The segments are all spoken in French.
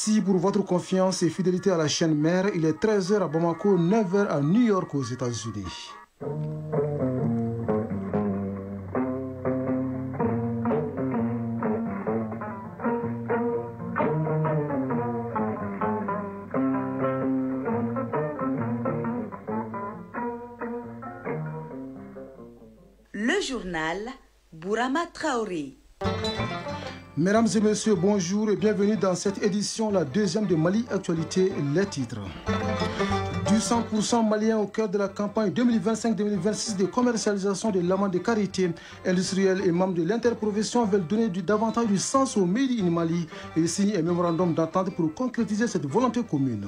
Merci pour votre confiance et fidélité à la chaîne mère. Il est 13 h à Bamako, 9 h à New York aux États-Unis. Le journal Bourama Traoré. Mesdames et messieurs, bonjour et bienvenue dans cette édition, la deuxième de Mali Actualité, les titres. Du 100% malien au cœur de la campagne 2025-2026 de commercialisation de l'amande de karité. Industriels et membres de l'interprofession veulent donner davantage du sens au Made in Mali et signent un mémorandum d'entente pour concrétiser cette volonté commune.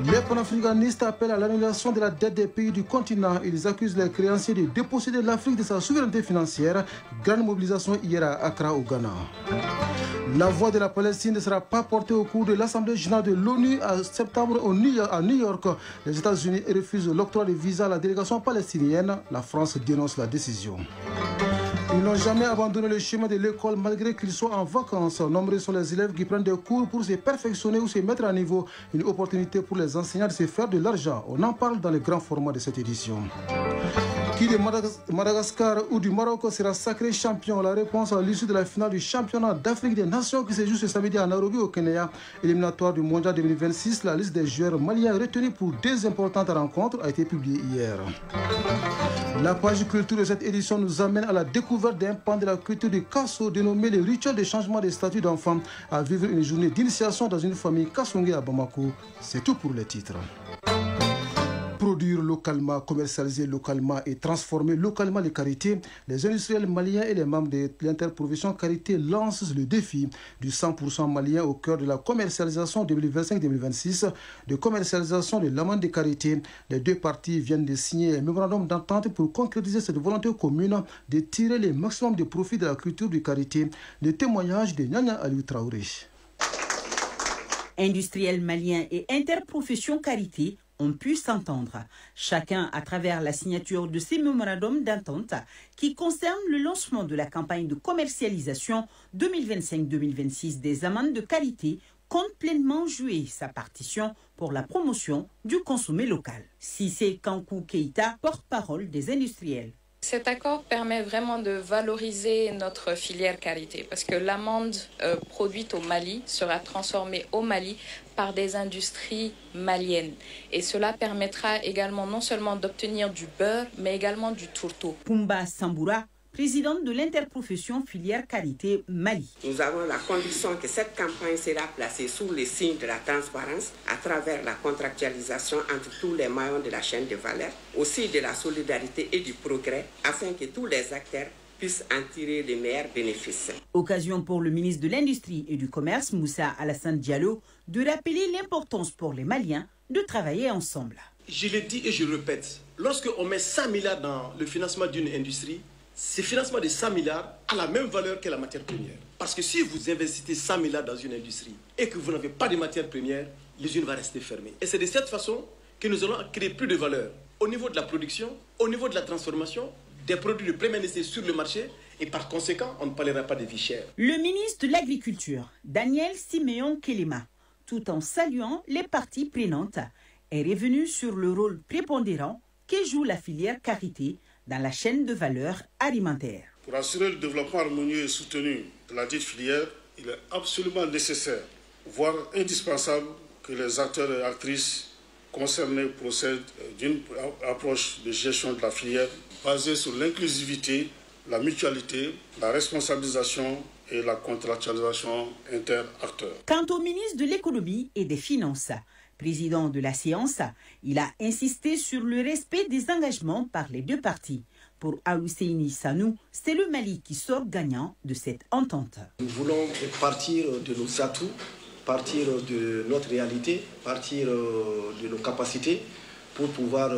Les panafricanistes appellent à l'annulation de la dette des pays du continent. Ils accusent les créanciers de déposséder l'Afrique de sa souveraineté financière. Grande mobilisation hier à Accra au Ghana. La voix de la Palestine ne sera pas portée au cours de l'Assemblée générale de l'ONU en septembre à New York. Les États-Unis refusent l'octroi de visa à la délégation palestinienne. La France dénonce la décision. Ils n'ont jamais abandonné le chemin de l'école malgré qu'ils soient en vacances. Nombreux sont les élèves qui prennent des cours pour se perfectionner ou se mettre à niveau. Une opportunité pour les enseignants de se faire de l'argent. On en parle dans le grand format de cette édition. Qui de Madagascar ou du Maroc sera sacré champion? La réponse à l'issue de la finale du championnat d'Afrique des Nations qui se joue ce samedi à Nairobi au Kenya. Éliminatoire du Mondial 2026, la liste des joueurs maliens retenus pour deux importantes rencontres a été publiée hier. La page culture de cette édition nous amène à la découverte d'un pan de la culture du Kasso dénommé le rituel de changement de statut d'enfant, à vivre une journée d'initiation dans une famille Kassongé à Bamako. C'est tout pour les titres. Produire localement, commercialiser localement et transformer localement les karités, les industriels maliens et les membres de l'interprofession karité lancent le défi du 100% malien au cœur de la commercialisation 2025-2026, de commercialisation de l'amande de karité. Les deux parties viennent de signer un mémorandum d'entente pour concrétiser cette volonté commune de tirer le maximum de profit de la culture du karité. Le témoignage de Nyanya Aliou Traoré. Industriels maliens et interprofession karité ont pu s'entendre, chacun à travers la signature de ces mémorandums d'entente qui concernent le lancement de la campagne de commercialisation 2025-2026 des amendes de qualité, compte pleinement jouer sa partition pour la promotion du consommé local. Cissé Kankou Keïta, porte-parole des industriels. Cet accord permet vraiment de valoriser notre filière karité parce que l'amande produite au Mali sera transformée au Mali par des industries maliennes. Et cela permettra également non seulement d'obtenir du beurre, mais également du tourteau. Pumba Samboura, présidente de l'interprofession filière karité Mali. Nous avons la conviction que cette campagne sera placée sous le signe de la transparence à travers la contractualisation entre tous les maillons de la chaîne de valeur, aussi de la solidarité et du progrès, afin que tous les acteurs puissent en tirer les meilleurs bénéfices. Occasion pour le ministre de l'Industrie et du Commerce, Moussa Alassane Diallo, de rappeler l'importance pour les Maliens de travailler ensemble. Je le dis et je répète, lorsqu'on met 100 milliards dans le financement d'une industrie, ce financement de 100 milliards a la même valeur que la matière première. Parce que si vous investissez 100 milliards dans une industrie et que vous n'avez pas de matière première, l'usine va rester fermée. Et c'est de cette façon que nous allons créer plus de valeur au niveau de la production, au niveau de la transformation, des produits de première nécessité sur le marché et par conséquent, on ne parlera pas de vie chère. Le ministre de l'Agriculture, Daniel Siméon Kelema, tout en saluant les parties prenantes, est revenu sur le rôle prépondérant que joue la filière karité dans la chaîne de valeur alimentaire. Pour assurer le développement harmonieux et soutenu de la dite filière, il est absolument nécessaire, voire indispensable, que les acteurs et actrices concernés procèdent d'une approche de gestion de la filière basée sur l'inclusivité, la mutualité, la responsabilisation et la contractualisation inter-acteurs. Quant au ministre de l'Économie et des Finances, président de la séance, il a insisté sur le respect des engagements par les deux parties. Pour Aousseini Sanou, c'est le Mali qui sort gagnant de cette entente. Nous voulons partir de nos atouts, partir de notre réalité, partir de nos capacités pour pouvoir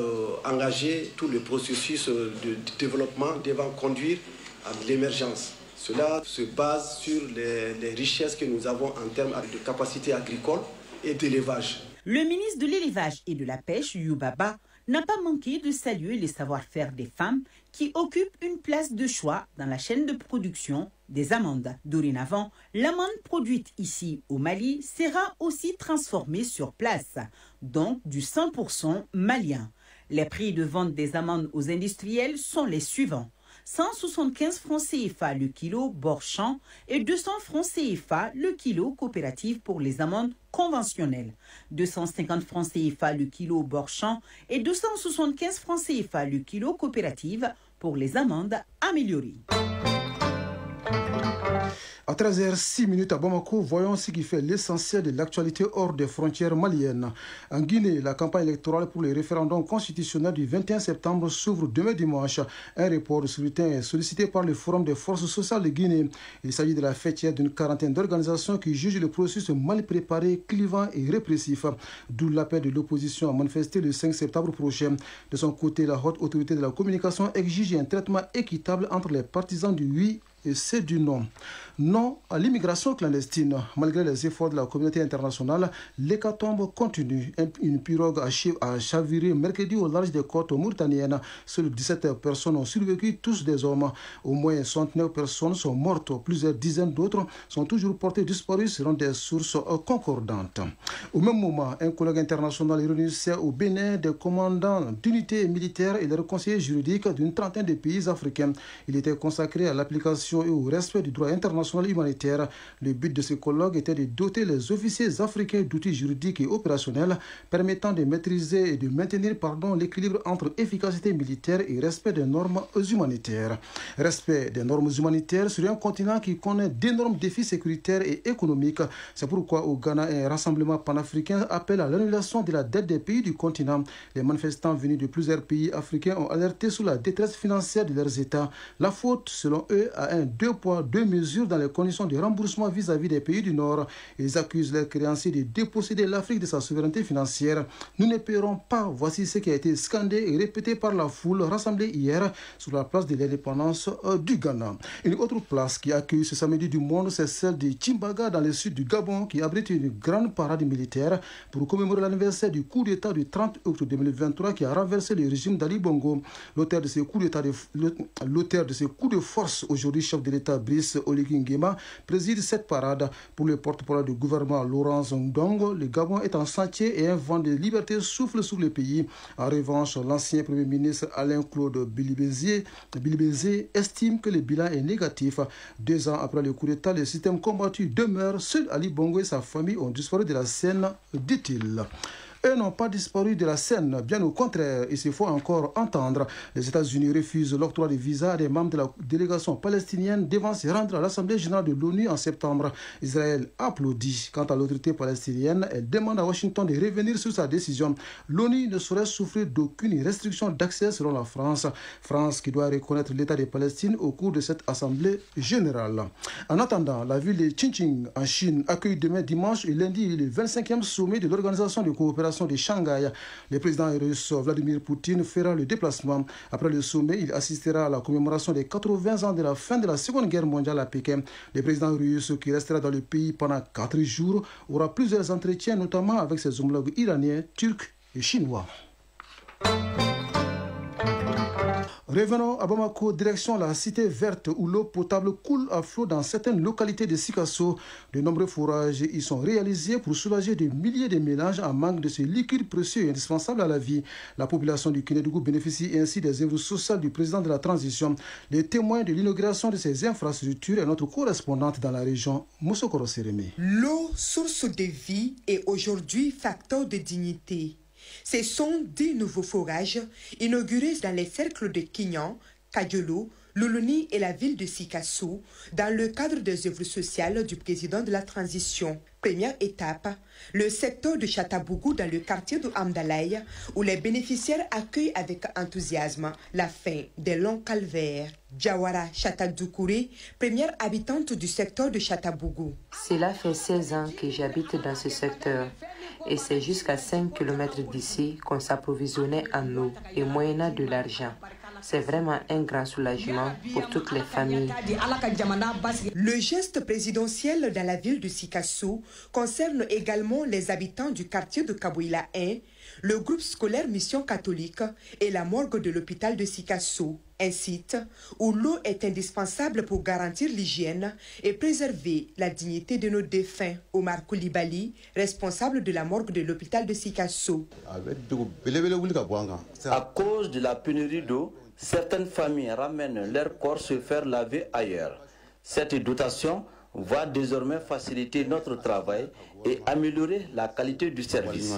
engager tout le processus de développement devant conduire à l'émergence. Cela se base sur les richesses que nous avons en termes de capacité agricole et d'élevage. Le ministre de l'Élevage et de la Pêche, Youbaba, n'a pas manqué de saluer les savoir-faire des femmes qui occupent une place de choix dans la chaîne de production des amandes. Dorénavant, l'amande produite ici au Mali sera aussi transformée sur place, donc du 100% malien. Les prix de vente des amandes aux industriels sont les suivants. 175 francs CFA le kilo bord-champ et 200 francs CFA le kilo coopérative pour les amandes conventionnelles. 250 francs CFA le kilo bord-champ et 275 francs CFA le kilo coopérative pour les amandes améliorées. À 13h06 à Bamako, voyons ce qui fait l'essentiel de l'actualité hors des frontières maliennes. En Guinée, la campagne électorale pour les référendums constitutionnels du 21 septembre s'ouvre demain dimanche. Un report de scrutin est sollicité par le Forum des forces sociales de Guinée. Il s'agit de la fêtière d'une quarantaine d'organisations qui jugent le processus mal préparé, clivant et répressif. D'où l'appel de l'opposition à manifester le 5 septembre prochain. De son côté, la haute autorité de la communication exige un traitement équitable entre les partisans du oui et c'est du non. Non à l'immigration clandestine. Malgré les efforts de la communauté internationale, l'hécatombe continue. Une pirogue a chaviré mercredi au large des côtes mauritaniennes. Seules 17 personnes ont survécu, tous des hommes. Au moins 69 personnes sont mortes. Plusieurs dizaines d'autres sont toujours portées disparues selon des sources concordantes. Au même moment, un collègue international réunissait au Bénin des commandants d'unités militaires et leurs conseillers juridiques d'une trentaine de pays africains. Il était consacré à l'application et au respect du droit international humanitaire. Le but de ce colloque était de doter les officiers africains d'outils juridiques et opérationnels permettant de maîtriser et de maintenir l'équilibre entre efficacité militaire et respect des normes humanitaires. Respect des normes humanitaires sur un continent qui connaît d'énormes défis sécuritaires et économiques. C'est pourquoi au Ghana, un rassemblement panafricain appelle à l'annulation de la dette des pays du continent. Les manifestants venus de plusieurs pays africains ont alerté sur la détresse financière de leurs États. La faute, selon eux, à un 2 poids 2 mesures dans les conditions de remboursement vis-à-vis des pays du Nord. Ils accusent leurs créanciers de déposséder l'Afrique de sa souveraineté financière. Nous ne paierons pas. Voici ce qui a été scandé et répété par la foule rassemblée hier sur la place de l'indépendance du Ghana. Une autre place qui accueille ce samedi du monde, c'est celle de Tchimbaga dans le sud du Gabon, qui abrite une grande parade militaire pour commémorer l'anniversaire du coup d'État du 30 octobre 2023 qui a renversé le régime d'Ali Bongo. L'auteur de ce coup de force, aujourd'hui chef de l'État Brice Oligui Nguema, préside cette parade. Pour le porte-parole du gouvernement Laurent Ndongo, le Gabon est en chantier et un vent de liberté souffle sur le pays. En revanche, l'ancien Premier ministre Alain-Claude Bilibézé estime que le bilan est négatif. 2 ans après le coup d'État, le système combattu demeure. Seul Ali Bongo et sa famille ont disparu de la scène, dit-il. Eux n'ont pas disparu de la scène, bien au contraire, il se faut encore entendre. Les États-Unis refusent l'octroi de visas à des membres de la délégation palestinienne devant se rendre à l'Assemblée générale de l'ONU en septembre. Israël applaudit. Quant à l'autorité palestinienne, elle demande à Washington de revenir sur sa décision. L'ONU ne saurait souffrir d'aucune restriction d'accès selon la France. France qui doit reconnaître l'État de Palestine au cours de cette Assemblée générale. En attendant, la ville de Chongqing en Chine accueille demain dimanche et lundi le 25e sommet de l'Organisation de coopération de Shanghai. Le président russe Vladimir Poutine fera le déplacement. Après le sommet, il assistera à la commémoration des 80 ans de la fin de la Seconde Guerre mondiale à Pékin. Le président russe, qui restera dans le pays pendant 4 jours, aura plusieurs entretiens, notamment avec ses homologues iraniens, turcs et chinois. Revenons à Bamako, direction la cité verte où l'eau potable coule à flot dans certaines localités de Sikasso. De nombreux forages y sont réalisés pour soulager des milliers de ménages en manque de ce liquide précieux et indispensable à la vie. La population du Kénédougou bénéficie ainsi des œuvres sociales du président de la transition. Les témoins de l'inauguration de ces infrastructures est notre correspondante dans la région, Moussokoro Sérémé. L'eau, source de vie, est aujourd'hui facteur de dignité. Ce sont 10 nouveaux forages inaugurés dans les cercles de Kinyan, Kadiolo, Luluni et la ville de Sikasso dans le cadre des œuvres sociales du président de la transition. Première étape, le secteur de Chatabougou dans le quartier de Amdalaï où les bénéficiaires accueillent avec enthousiasme la fin des longs calvaires. Jawara Chatadoukouré, première habitante du secteur de Chatabougou. Cela fait 16 ans que j'habite dans ce secteur et c'est jusqu'à 5 km d'ici qu'on s'approvisionnait en eau et moyennant de l'argent. C'est vraiment un grand soulagement pour toutes les familles. Le geste présidentiel dans la ville de Sikasso concerne également les habitants du quartier de Kabouila 1, le groupe scolaire Mission catholique et la morgue de l'hôpital de Sikasso. un site où l'eau est indispensable pour garantir l'hygiène et préserver la dignité de nos défunts. Omar Koulibaly, responsable de la morgue de l'hôpital de Sikasso. À cause de la pénurie d'eau, certaines familles ramènent leurs corps se faire laver ailleurs. Cette dotation va désormais faciliter notre travail et améliorer la qualité du service.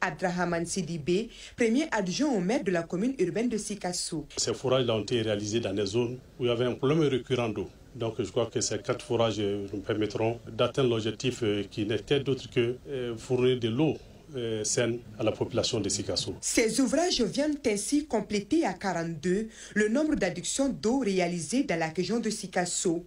Abdrahaman Sidibé, premier adjoint au maire de la commune urbaine de Sikasso. Ces forages ont été réalisés dans des zones où il y avait un problème récurrent d'eau. Donc je crois que ces 4 forages nous permettront d'atteindre l'objectif qui n'était d'autre que fournir de l'eau saine à la population de Sikasso. Ces ouvrages viennent ainsi compléter à 42 le nombre d'adductions d'eau réalisées dans la région de Sikasso.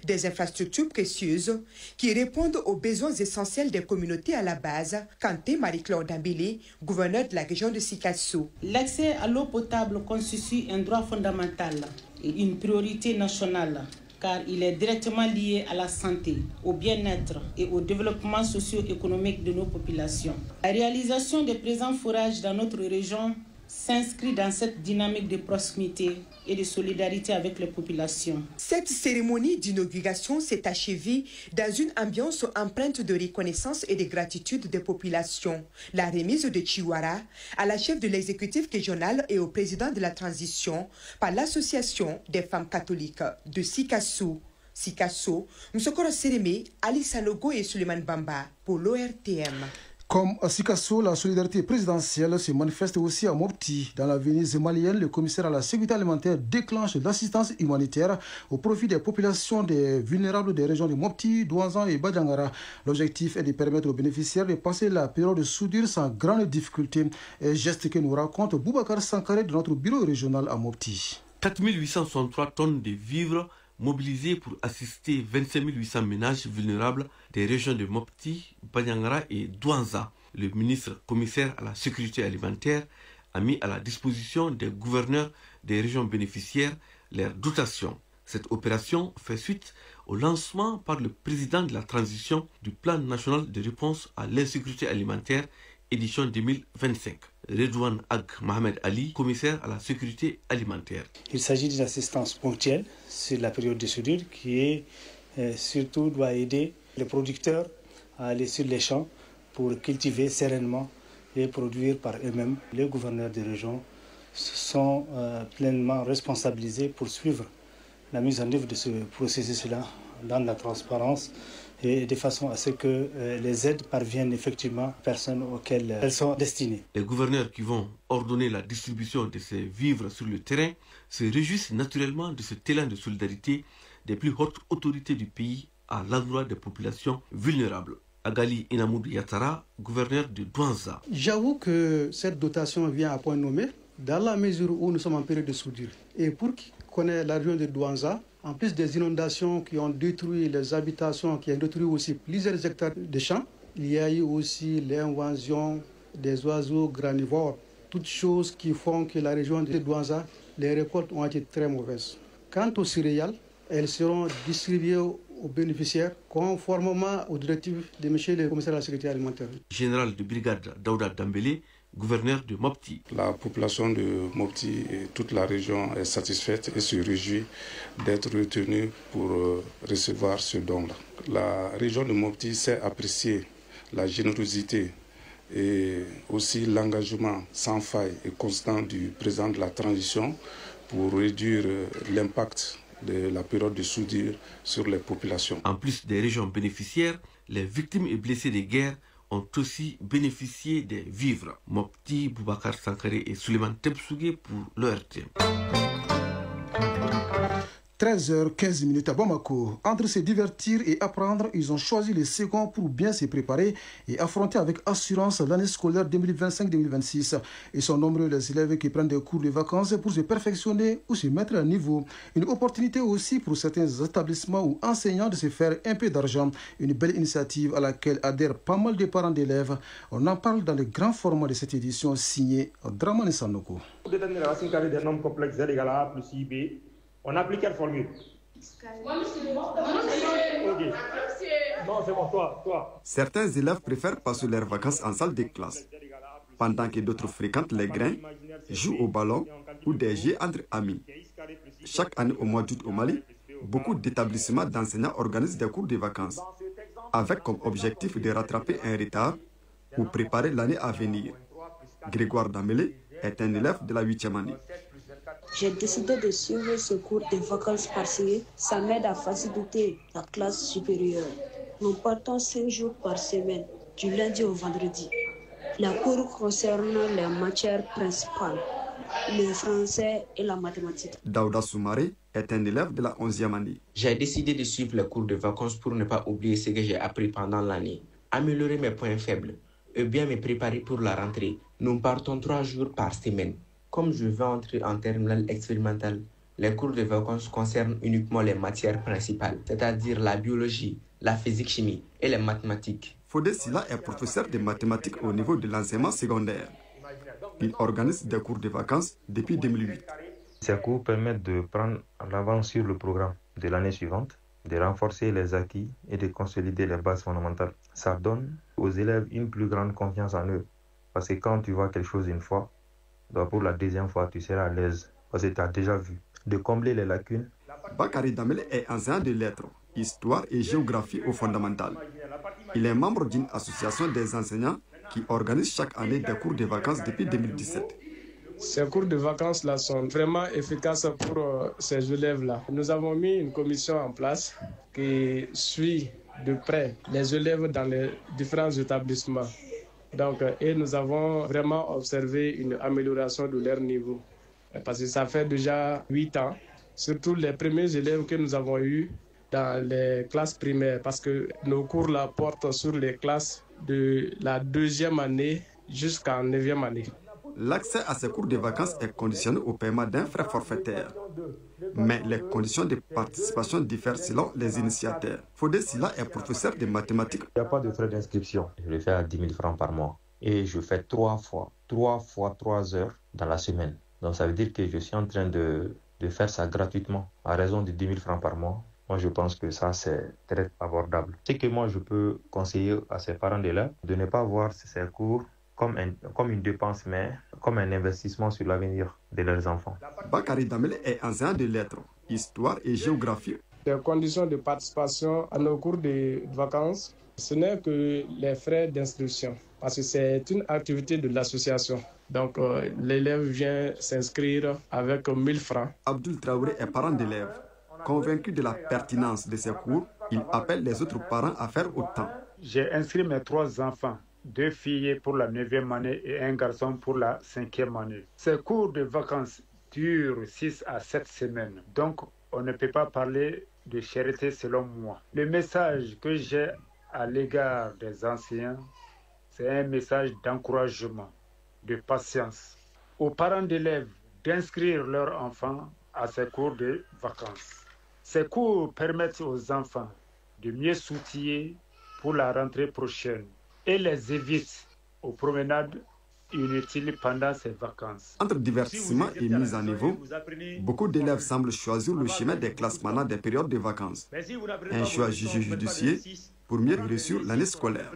Des infrastructures précieuses qui répondent aux besoins essentiels des communautés à la base. Kanté Marie-Claude Dambélé, gouverneur de la région de Sikasso. L'accès à l'eau potable constitue un droit fondamental et une priorité nationale, car il est directement lié à la santé, au bien-être et au développement socio-économique de nos populations. La réalisation des présents forages dans notre région s'inscrit dans cette dynamique de proximité et de solidarité avec les populations. Cette cérémonie d'inauguration s'est achevée dans une ambiance empreinte de reconnaissance et de gratitude des populations. La remise de Chiwara à la chef de l'exécutif régional et au président de la transition par l'association des femmes catholiques de Sikasso. Sikasso, Msokoro Sereme, Ali Sanogo et Suleiman Bamba pour l'ORTM. Comme à Sikasso, la solidarité présidentielle se manifeste aussi à Mopti. Dans la Venise malienne, le commissaire à la sécurité alimentaire déclenche l'assistance humanitaire au profit des populations des vulnérables des régions de Mopti, Douanzan et Badjangara. L'objectif est de permettre aux bénéficiaires de passer la période de soudure sans grande difficulté. Un geste que nous raconte Boubacar Sankaré de notre bureau régional à Mopti. 4863 tonnes de vivres mobilisés pour assister 25 800 ménages vulnérables des régions de Mopti, Banyangara et Douanza. Le ministre commissaire à la sécurité alimentaire a mis à la disposition des gouverneurs des régions bénéficiaires leurs dotations. Cette opération fait suite au lancement par le président de la transition du plan national de réponse à l'insécurité alimentaire édition 2025. Redouane Ag Mohamed Ali, commissaire à la sécurité alimentaire. Il s'agit d'une assistance ponctuelle sur la période de soudure qui surtout doit aider les producteurs à aller sur les champs pour cultiver sereinement et produire par eux-mêmes. Les gouverneurs des régions sont pleinement responsabilisés pour suivre la mise en œuvre de ce processus-là dans la transparence et de façon à ce que les aides parviennent effectivement aux personnes auxquelles elles sont destinées. Les gouverneurs qui vont ordonner la distribution de ces vivres sur le terrain se réjouissent naturellement de cet élan de solidarité des plus hautes autorités du pays à l'endroit des populations vulnérables. Agali Inamoud Yatara, gouverneur de Douanza. J'avoue que cette dotation vient à point nommé dans la mesure où nous sommes en période de soudure. Et pour qui connaît la région de Douanza, en plus des inondations qui ont détruit les habitations, qui ont détruit aussi plusieurs hectares de champs, il y a eu aussi l'invasion des oiseaux granivores. Toutes choses qui font que la région de Douanza, les récoltes ont été très mauvaises. Quant aux céréales, elles seront distribuées aux bénéficiaires conformément aux directives de M. le commissaire à la sécurité alimentaire. Général de brigade Daouda Dambélé, gouverneur de Mopti. La population de Mopti et toute la région est satisfaite et se réjouit d'être retenue pour recevoir ce don-là. La région de Mopti sait apprécier la générosité et aussi l'engagement sans faille et constant du président de la transition pour réduire l'impact de la période de soudure sur les populations. En plus des régions bénéficiaires, les victimes et blessés des guerres ont aussi bénéficié des vivres. Mopti, Boubacar Sankaré et Suleiman Tebsougué pour l'ORTM. 13h15 à Bamako. Entre se divertir et apprendre, ils ont choisi le second pour bien se préparer et affronter avec assurance l'année scolaire 2025-2026. Ils sont nombreux les élèves qui prennent des cours de vacances pour se perfectionner ou se mettre à niveau. Une opportunité aussi pour certains établissements ou enseignants de se faire un peu d'argent. Une belle initiative à laquelle adhèrent pas mal de parents d'élèves. On en parle dans le grand format de cette édition signée Dramane Sanoko. Pour déterminer la racine carrée d'un nombre complexe Z égale à A plus IB, on applique quelle formule? Certains élèves préfèrent passer leurs vacances en salle de classe. pendant que d'autres fréquentent les grains, jouent au ballon ou des jeux entre amis. Chaque année au mois d'août au Mali, beaucoup d'établissements d'enseignants organisent des cours de vacances, avec comme objectif de rattraper un retard ou préparer l'année à venir. Grégoire Damélé est un élève de la 8e année. J'ai décidé de suivre ce cours de vacances parce que ça m'aide à faciliter la classe supérieure. Nous partons 5 jours par semaine, du lundi au vendredi. Les cours concernent les matières principales, le français et la mathématique. Daouda Soumaré est un élève de la 11e année. J'ai décidé de suivre les cours de vacances pour ne pas oublier ce que j'ai appris pendant l'année, améliorer mes points faibles et bien me préparer pour la rentrée. Nous partons 3 jours par semaine. Comme je vais entrer en terminale expérimentale, les cours de vacances concernent uniquement les matières principales, c'est-à-dire la biologie, la physique-chimie et les mathématiques. Fodé Silla est professeur de mathématiques au niveau de l'enseignement secondaire. Il organise des cours de vacances depuis 2008. Ces cours permettent de prendre l'avance sur le programme de l'année suivante, de renforcer les acquis et de consolider les bases fondamentales. Ça donne aux élèves une plus grande confiance en eux. Parce que quand tu vois quelque chose une fois, donc pour la deuxième fois, tu seras à l'aise. Parce que tu as déjà vu. De combler les lacunes. Bakary Damélé est enseignant de lettres, histoire et géographie au fondamental. Il est membre d'une association des enseignants qui organise chaque année des cours de vacances depuis 2017. Ces cours de vacances-là sont vraiment efficaces pour ces élèves-là. Nous avons mis une commission en place qui suit de près les élèves dans les différents établissements. Et nous avons vraiment observé une amélioration de leur niveau. Parce que ça fait déjà 8 ans, surtout les premiers élèves que nous avons eus dans les classes primaires, parce que nos cours là portent sur les classes de la 2e année jusqu'en 9e année. L'accès à ces cours de vacances est conditionné au paiement d'un frais forfaitaire. Mais les conditions de participation diffèrent selon les initiateurs. Fodé Silla est professeur de mathématiques. Il n'y a pas de frais d'inscription. Je le fais à 10 000 francs par mois. Et je fais 3 fois 3 heures dans la semaine. Donc ça veut dire que je suis en train de faire ça gratuitement à raison de 10 000 francs par mois. Moi, je pense que ça, c'est très abordable. Ce que moi, je peux conseiller à ces parents d'élèves, de ne pas voir ces cours comme une dépense, mais comme un investissement sur l'avenir de leurs enfants. Bakary Damélé est enseignant de lettres, histoire et géographie. Les conditions de participation à nos cours de vacances, ce n'est que les frais d'inscription, parce que c'est une activité de l'association. Donc, l'élève vient s'inscrire avec 1 000 francs. Abdul Traoré est parent d'élèves. Convaincu de la pertinence de ces cours, il appelle les autres parents à faire autant. J'ai inscrit mes 3 enfants, 2 filles pour la 9e année et un garçon pour la 5e année. Ces cours de vacances durent 6 à 7 semaines. Donc, on ne peut pas parler de charité selon moi. Le message que j'ai à l'égard des enseignants, c'est un message d'encouragement, de patience. Aux parents d'élèves d'inscrire leurs enfants à ces cours de vacances. Ces cours permettent aux enfants de mieux s'outiller pour la rentrée prochaine et les évitent aux promenades inutiles pendant ces vacances. Entre divertissement et mise à niveau, beaucoup d'élèves semblent choisir le chemin des classes pendant des périodes de vacances. Un choix jugé judicieux pour mieux réussir l'année scolaire.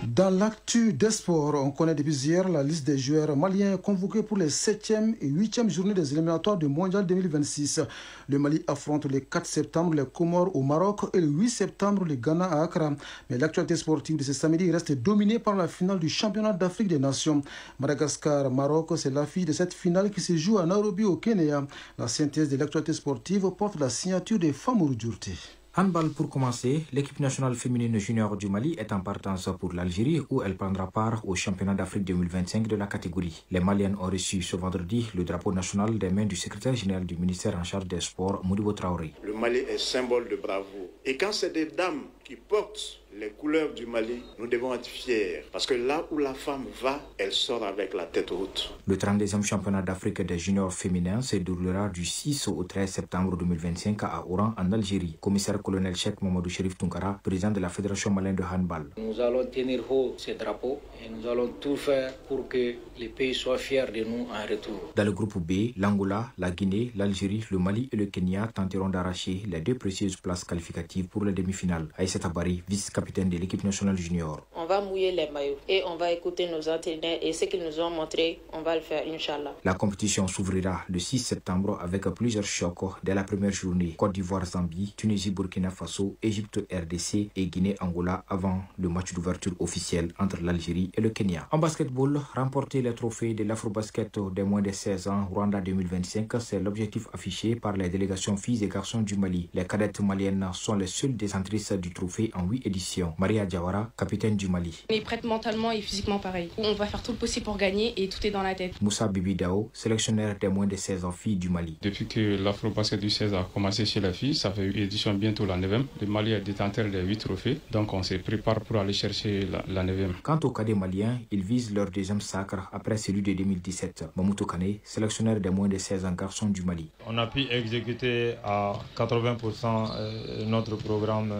Dans l'actu des sports, on connaît depuis hier la liste des joueurs maliens convoqués pour les 7e et 8e journées des éliminatoires du Mondial 2026. Le Mali affronte le 4 septembre les Comores au Maroc et le 8 septembre le Ghana à Accra. Mais l'actualité sportive de ce samedi reste dominée par la finale du championnat d'Afrique des Nations. Madagascar-Maroc, c'est l'affiche de cette finale qui se joue à Nairobi au Kenya. La synthèse de l'actualité sportive porte la signature de Famourou Djourté. Handball pour commencer, l'équipe nationale féminine junior du Mali est en partance pour l'Algérie où elle prendra part au championnat d'Afrique 2025 de la catégorie. Les Maliennes ont reçu ce vendredi le drapeau national des mains du secrétaire général du ministère en charge des sports, Modibo Traoré. Le Mali est symbole de bravoure. Et quand c'est des dames qui portent les couleurs du Mali, nous devons être fiers. Parce que là où la femme va, elle sort avec la tête haute. Le 32e championnat d'Afrique des juniors féminins se déroulera du 6 au 13 septembre 2025 à Oran, en Algérie. Commissaire colonel Cheikh Mamadou Chérif Tounkara, président de la Fédération malienne de handball. Nous allons tenir haut ces drapeaux et nous allons tout faire pour que les pays soient fiers de nous en retour. Dans le groupe B, l'Angola, la Guinée, l'Algérie, le Mali et le Kenya tenteront d'arracher les 2 précieuses places qualificatives pour les demi-finales. Aïssata Abari, vice-capitaine de l'équipe nationale junior. On va mouiller les maillots et on va écouter nos entraîneurs et ce qu'ils nous ont montré, on va le faire, Inch'Allah. La compétition s'ouvrira le 6 septembre avec plusieurs chocs dès la première journée. Côte d'Ivoire, Zambie, Tunisie, Burkina Faso, Égypte, RDC et Guinée-Angola avant le match d'ouverture officiel entre l'Algérie et le Kenya. En basketball, remporter les trophées de l'Afrobasket des moins de 16 ans Rwanda 2025, c'est l'objectif affiché par les délégations filles et garçons du Mali. Les cadettes maliennes sont les seules détentrices du trophée en 8 éditions. Maria Diawara, capitaine du Mali. On est prête mentalement et physiquement pareil. On va faire tout le possible pour gagner et tout est dans la tête. Moussa Bibi Dao, sélectionneur des moins de 16 ans filles du Mali. Depuis que l'Afrobasket du 16 a commencé chez les filles, ça fait 8 éditions, bientôt la 9e. Le Mali est détenteur des 8 trophées, donc on se prépare pour aller chercher la 9e. Quant aux cadets maliens, ils visent leur deuxième sacre après celui de 2017. Mamoutou Kane, sélectionneur des moins de 16 ans garçons du Mali. On a pu exécuter à 80% notre programme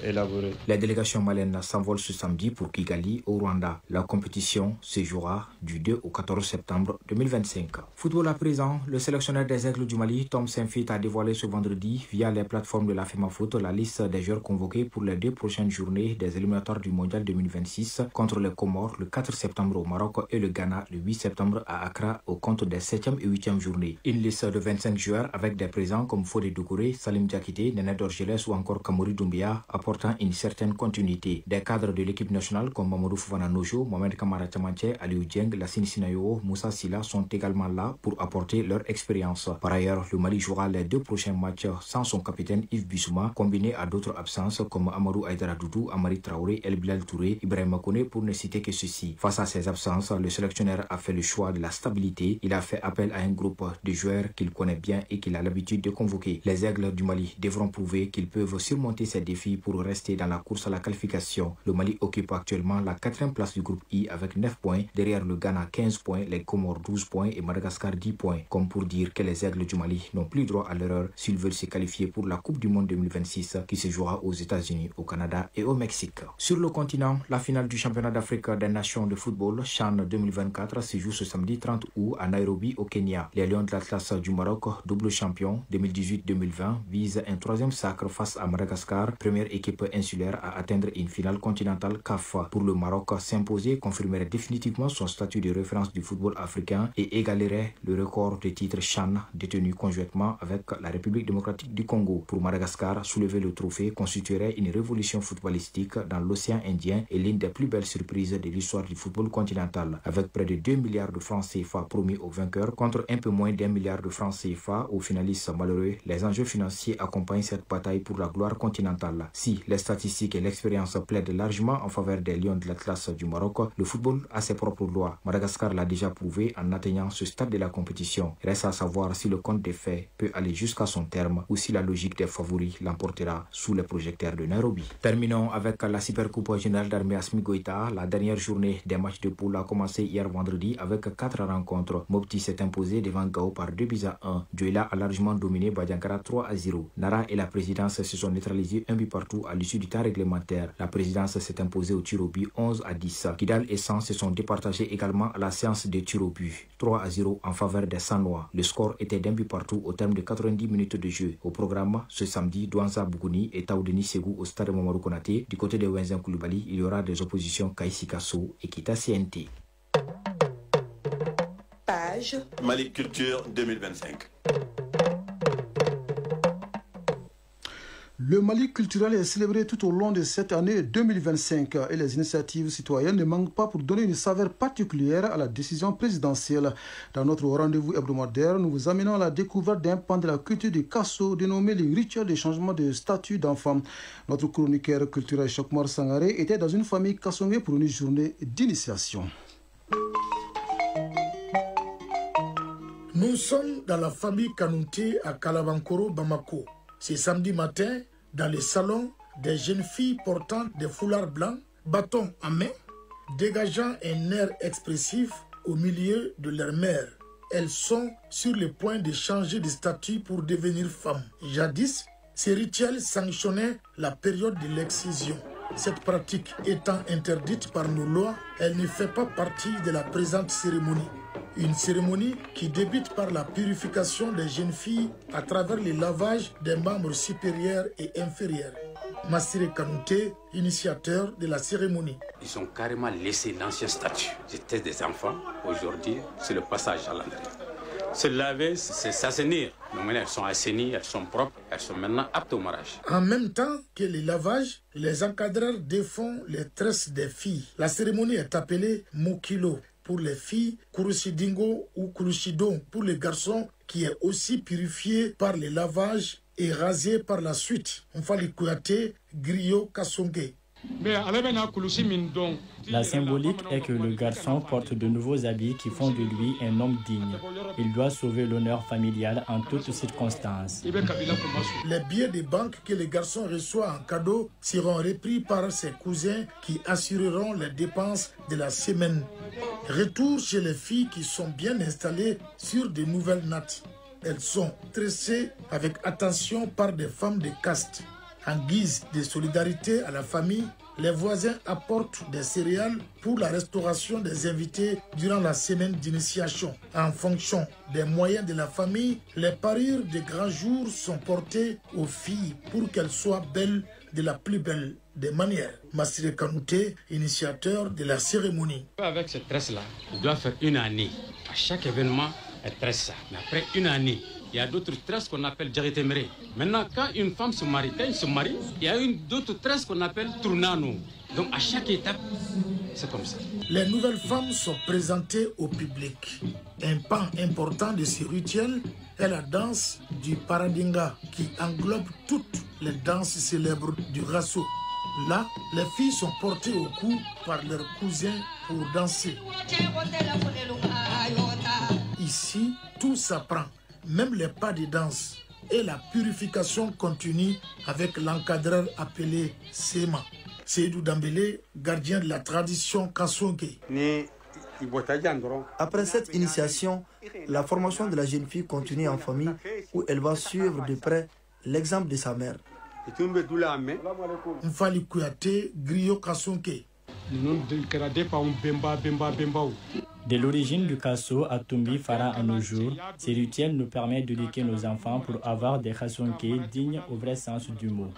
élaboré. La délégation malienne s'envole ce samedi pour Kigali au Rwanda. La compétition se jouera du 2 au 14 septembre 2025. Football à présent, le sélectionneur des Aigles du Mali, Tom Saint-Fit, a dévoilé ce vendredi via les plateformes de la FEMAFOOT la liste des joueurs convoqués pour les 2 prochaines journées des éliminatoires du Mondial 2026 contre les Comores le 4 septembre au Maroc et le Ghana le 8 septembre à Accra au compte des 7e et 8e journées. Une liste de 25 joueurs avec des présents comme Fodé Doucouré, Salim Diakité, Néné Dorgelès ou encore Kamori Doumbia apportant une certaine continuité. Des cadres de l'équipe nationale comme Mamadou Fofana Nojo, Mohamed Kamara Tchamanché, Aliou Dieng, Lassine Sinayo, Moussa Silla sont également là pour apporter leur expérience. Par ailleurs, le Mali jouera les 2 prochains matchs sans son capitaine Yves Bissouma, combiné à d'autres absences comme Amadou Aïdara Doudou, Amari Traoré, El Bilal Touré, Ibrahim Kone pour ne citer que ceci. Face à ces absences, le sélectionneur a fait le choix de la stabilité. Il a fait appel à un groupe de joueurs qu'il connaît bien et qu'il a l'habitude de convoquer. Les Aigles du Mali devront prouver qu'ils peuvent surmonter ces défis pour rester dans la course à la qualification. Le Mali occupe actuellement la 4e place du groupe I avec 9 points. Derrière le Ghana 15 points, les Comores 12 points et Madagascar 10 points. Comme pour dire que les Aigles du Mali n'ont plus droit à l'erreur s'ils veulent se qualifier pour la Coupe du Monde 2026 qui se jouera aux États-Unis, au Canada et au Mexique. Sur le continent, la finale du championnat d'Afrique des nations de football CHAN 2024 se joue ce samedi 30 août à Nairobi au Kenya. Les Lions de l'Atlas du Maroc, double champion 2018-2020, visent un 3e sacre face à Madagascar, première équipe insulaire à atteindre une finale continentale CAF. Pour le Maroc, s'imposer confirmerait définitivement son statut de référence du football africain et égalerait le record de titres CHAN détenu conjointement avec la République démocratique du Congo. Pour Madagascar, soulever le trophée constituerait une révolution footballistique dans l'océan Indien et l'une des plus belles surprises de l'histoire du football continental. Avec près de 2 milliards de francs CFA promis aux vainqueurs contre un peu moins d'1 milliard de francs CFA aux finalistes malheureux, les enjeux financiers accompagnent cette bataille pour la gloire continentale. Si les statistiques et l'expérience plaident largement en faveur des Lions de l'Atlas du Maroc, le football a ses propres lois. Madagascar l'a déjà prouvé en atteignant ce stade de la compétition. Reste à savoir si le compte des faits peut aller jusqu'à son terme ou si la logique des favoris l'emportera sous les projecteurs de Nairobi. Terminons avec la Supercoupe générale d'armée Assimi Goïta. La dernière journée des matchs de poule a commencé hier vendredi avec 4 rencontres. Mopti s'est imposé devant Gao par 2-1. Djoila a largement dominé Badiankara 3-0. Nara et la présidence se sont neutralisés un but partout à l'issue du temps réglementaire. La présidence s'est imposée au tir au but 11-10. Kidal et San se sont départagés également à la séance de tir au but 3-0 en faveur des Sanois. Le score était d'un but partout au terme de 90 minutes de jeu. Au programme, ce samedi, Douanza Bougouni et Taoudeni Segou au stade Mamadou Konaté. Du côté de Wenzen Koulibaly, il y aura des oppositions Kaïsi Kasso et Kita CNT. Page Mali Culture 2025. Le Mali culturel est célébré tout au long de cette année 2025 et les initiatives citoyennes ne manquent pas pour donner une saveur particulière à la décision présidentielle. Dans notre rendez-vous hebdomadaire, nous vous amenons à la découverte d'un pan de la culture du Kasso dénommé les rituels de changement de statut d'enfant. Notre chroniqueur culturel Chokmar Sangaré était dans une famille kassongé pour une journée d'initiation. Nous sommes dans la famille Kanouté à Kalabankoro, Bamako. C'est samedi matin, dans les salons des jeunes filles portant des foulards blancs, bâtons en main, dégageant un air expressif au milieu de leur mère. Elles sont sur le point de changer de statut pour devenir femmes. Jadis, ces rituels sanctionnaient la période de l'excision. Cette pratique étant interdite par nos lois, elle ne fait pas partie de la présente cérémonie. Une cérémonie qui débute par la purification des jeunes filles à travers le lavage des membres supérieurs et inférieurs. Massiré Kanouté, initiateur de la cérémonie. Ils ont carrément laissé l'ancien statut. J'étais des enfants. Aujourd'hui, c'est le passage à l'entrée. Se laver, c'est s'assainir. Donc maintenant, elles sont assainies, elles sont propres, elles sont maintenant aptes au mariage. En même temps que le lavage, les encadreurs défont les tresses des filles. La cérémonie est appelée Mokilo pour les filles, Kurusidingo ou Kurusidon pour les garçons, qui est aussi purifié par le lavage et rasé par la suite. Mfali Kouyaté, Griot Kassongue. La symbolique est que le garçon porte de nouveaux habits qui font de lui un homme digne. Il doit sauver l'honneur familial en toutes circonstances. Les billets de banque que le garçon reçoit en cadeau seront repris par ses cousins qui assureront les dépenses de la semaine. Retour chez les filles qui sont bien installées sur de nouvelles nattes. Elles sont tressées avec attention par des femmes de caste. En guise de solidarité à la famille, les voisins apportent des céréales pour la restauration des invités durant la semaine d'initiation. En fonction des moyens de la famille, les parures de grands jours sont portées aux filles pour qu'elles soient belles de la plus belle des manières. Massiré Kanouté, initiateur de la cérémonie. Avec cette tresse-là, on doit faire une année. À chaque événement, elle tresse ça. Mais après une année, il y a d'autres tresses qu'on appelle Djaretemere. Maintenant, quand une femme se marie, il y a d'autres tresses qu'on appelle Tournano. Donc à chaque étape, c'est comme ça. Les nouvelles femmes sont présentées au public. Un pan important de ce rituel est la danse du Paradinga, qui englobe toutes les danses célèbres du Rasso. Là, les filles sont portées au cou par leurs cousins pour danser. Ici, tout s'apprend, même les pas de danse, et la purification continue avec l'encadreur appelé Sema. Seydou Dambélé, gardien de la tradition Kassongue. Après cette initiation, la formation de la jeune fille continue en famille où elle va suivre de près l'exemple de sa mère. Mfali Kouyaté, Griot Kassongue. De l'origine du Kasso à Tumbi Fara à nos jours, ces rituels nous permettent d'éduquer nos enfants pour avoir des Kassonké dignes au vrai sens du mot.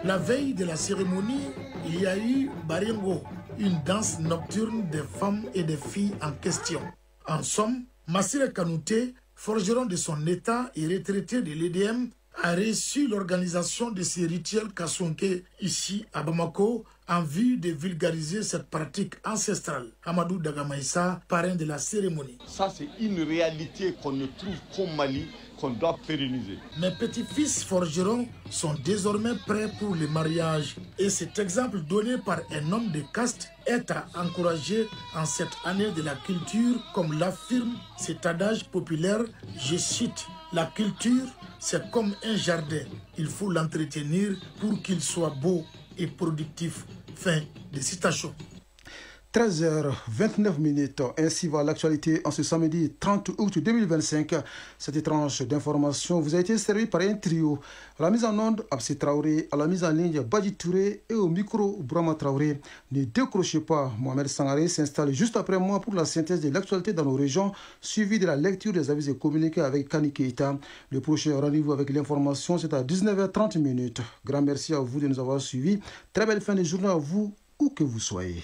La veille de la cérémonie, il y a eu Barengo, une danse nocturne des femmes et des filles en question. En somme, Massiré Kanouté, forgeron de son état et retraité de l'EDM, a reçu l'organisation de ces rituels Kassonké ici à Bamako en vue de vulgariser cette pratique ancestrale. Amadou Dagamaïssa, parrain de la cérémonie. Ça, c'est une réalité qu'on ne trouve qu'au Mali, qu'on doit pérenniser. Mes petits-fils forgerons sont désormais prêts pour le mariage. Et cet exemple donné par un homme de caste est à encourager en cette année de la culture, comme l'affirme cet adage populaire, je cite, « La culture, c'est comme un jardin. Il faut l'entretenir pour qu'il soit beau et productif. » Fin de citation. 13h29. Ainsi va l'actualité en ce samedi 30 août 2025. Cette tranche d'information vous a été servie par un trio. À la mise en onde, Absi Traoré, à la mise en ligne, Badji Touré et au micro, Brahma Traoré. Ne décrochez pas, Mohamed Sangaré s'installe juste après moi pour la synthèse de l'actualité dans nos régions, suivi de la lecture des avis et communiqués avec Kani Keita. Le prochain rendez-vous avec l'information, c'est à 19h30. Grand merci à vous de nous avoir suivis. Très belle fin de journée à vous, où que vous soyez.